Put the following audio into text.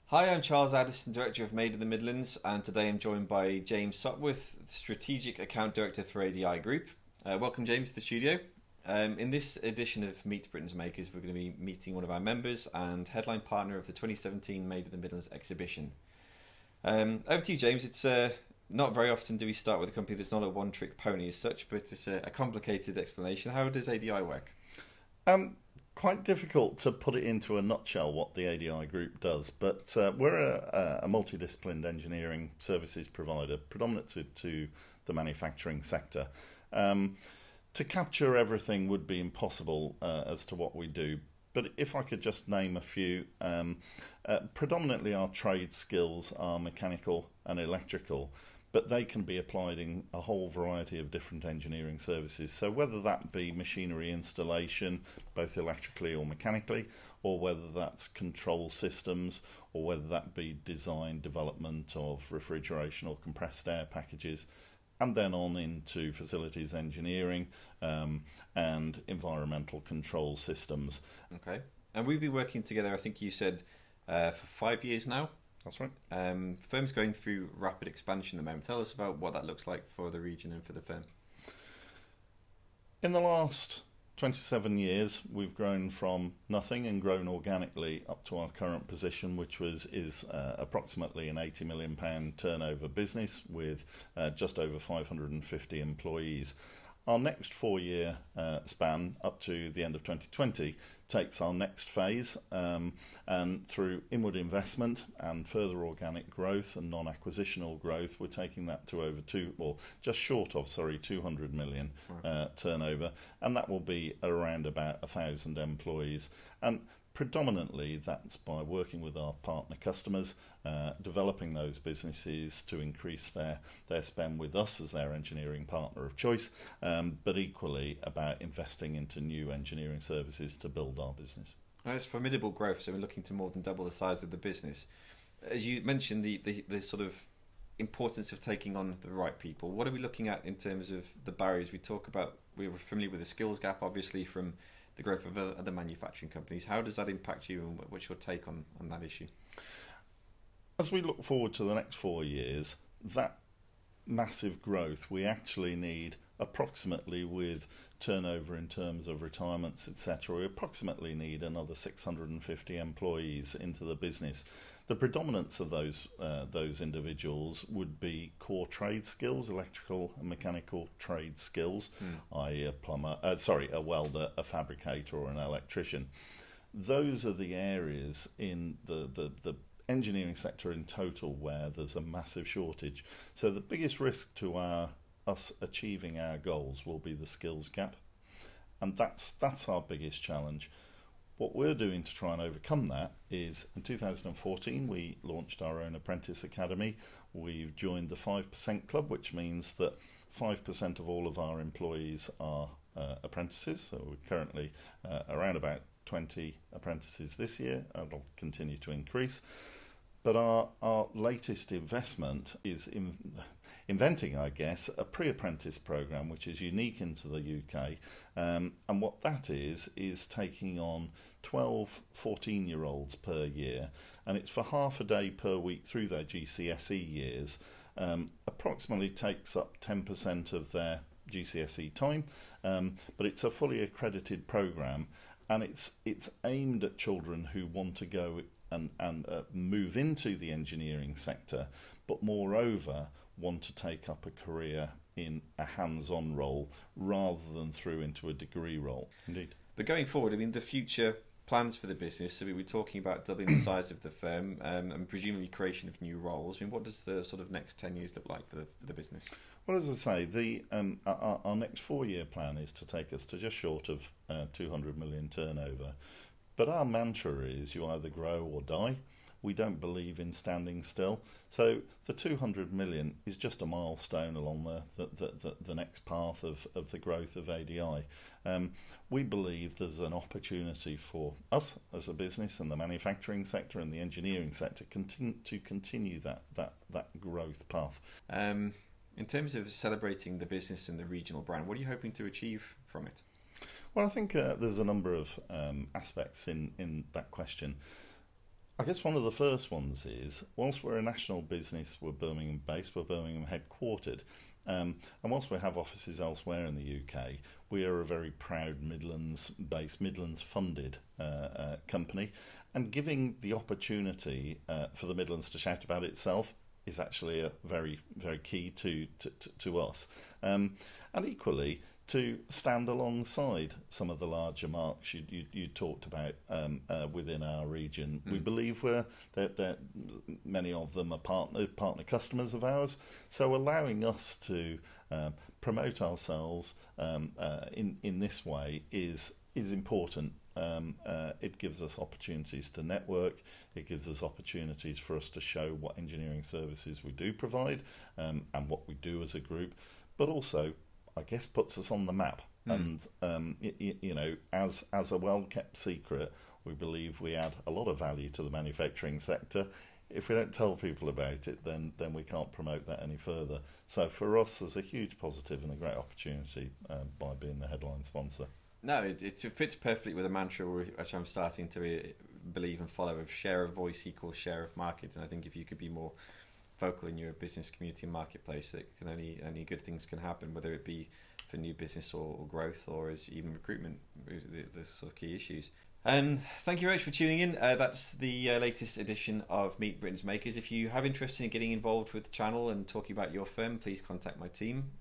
Hi, I'm Charles Addison, Director of Made in the Midlands, and today I'm joined by James Sopwith, Strategic Account Director for ADI Group. Welcome, James, to the studio. In this edition of Meet Britain's Makers, we're going to be meeting one of our members and headline partner of the 2017 Made in the Midlands exhibition. Over to you, James. It's not very often do we start with a company that's not a one-trick pony as such, but it's a complicated explanation. How does ADI work? Quite difficult to put it into a nutshell what the ADI Group does, but we're a multidisciplined engineering services provider, predominant to the manufacturing sector. To capture everything would be impossible as to what we do, but if I could just name a few, predominantly our trade skills are mechanical and electrical, but they can be applied in a whole variety of different engineering services. So whether that be machinery installation, both electrically or mechanically, or whether that's control systems, or whether that be design, development of refrigeration or compressed air packages, and then on into facilities engineering and environmental control systems. Okay. And we've been working together, I think you said, for 5 years now. That's right. Firm's going through rapid expansion at the moment. Tell us about what that looks like for the region and for the firm. In the last 27 years, we've grown from nothing and grown organically up to our current position, which is approximately an £80 million turnover business with just over 550 employees. Our next 4-year span up to the end of 2020 takes our next phase, and through inward investment and further organic growth and non-acquisitional growth, we're taking that to over just short of 200 million turnover, and that will be around about 1,000 employees. And predominantly that's by working with our partner customers, developing those businesses to increase their spend with us as their engineering partner of choice, but equally about investing into new engineering services to build our business. It's formidable growth, so we're looking to more than double the size of the business. As you mentioned, the sort of importance of taking on the right people. What are we looking at in terms of the barriers we talk about? We were familiar with the skills gap, obviously, from the growth of other manufacturing companies. How does that impact you, and what's your take on that issue? As we look forward to the next 4 years, that massive growth, we actually need approximately, with turnover in terms of retirements, etc., we approximately need another 650 employees into the business. The predominance of those individuals would be core trade skills, electrical and mechanical trade skills, i.e. a welder, a fabricator or an electrician. Those are the areas in the engineering sector in total where there's a massive shortage. So the biggest risk to us achieving our goals will be the skills gap, and that's our biggest challenge. What we're doing to try and overcome that is, in 2014 we launched our own apprentice academy. We've joined the 5% club, which means that 5% of all of our employees are apprentices. So we're currently around about 20 apprentices this year, and it'll continue to increase. But our latest investment is inventing, I guess, a pre-apprentice programme which is unique into the UK. And what that is taking on 12, 14-year-olds per year, and it's for half a day per week through their GCSE years. Approximately takes up 10% of their GCSE time, but it's a fully accredited programme, and it's aimed at children who want to go and move into the engineering sector, but moreover want to take up a career in a hands-on role rather than through into a degree role. Indeed. But going forward, I mean, the future plans for the business, so we were talking about doubling the size of the firm and presumably creation of new roles. I mean, what does the sort of next 10 years look like for the business? Well, as I say, our next 4-year plan is to take us to just short of 200 million turnover. But our mantra is you either grow or die. We don't believe in standing still. So the 200 million is just a milestone along the next path of the growth of ADI. We believe there's an opportunity for us as a business and the manufacturing sector and the engineering sector to continue that growth path. In terms of celebrating the business and the regional brand, what are you hoping to achieve from it? Well, I think there's a number of aspects in that question. I guess one of the first ones is, whilst we're a national business, we're Birmingham based, we're Birmingham headquartered, and whilst we have offices elsewhere in the UK, we are a very proud Midlands based, Midlands funded company, and giving the opportunity for the Midlands to shout about itself is actually a very, very key to us. And equally, to stand alongside some of the larger marques you talked about within our region. We believe that many of them are partner customers of ours, so allowing us to promote ourselves in this way is important. It gives us opportunities to network, it gives us opportunities for us to show what engineering services we do provide and what we do as a group, but also I guess puts us on the map. And you know, as a well-kept secret, we believe we add a lot of value to the manufacturing sector. If we don't tell people about it, then we can't promote that any further. So for us, there's a huge positive and a great opportunity by being the headline sponsor. No, it fits perfectly with a mantra which I'm starting to believe and follow, of share of voice equals share of market. And I think if you could be more vocal in your business community and marketplace, that can only good things can happen, whether it be for new business or growth, or as even recruitment, the sort of key issues. Thank you very much for tuning in. That's the latest edition of Meet Britain's Makers. If you have interest in getting involved with the channel and talking about your firm, please contact my team.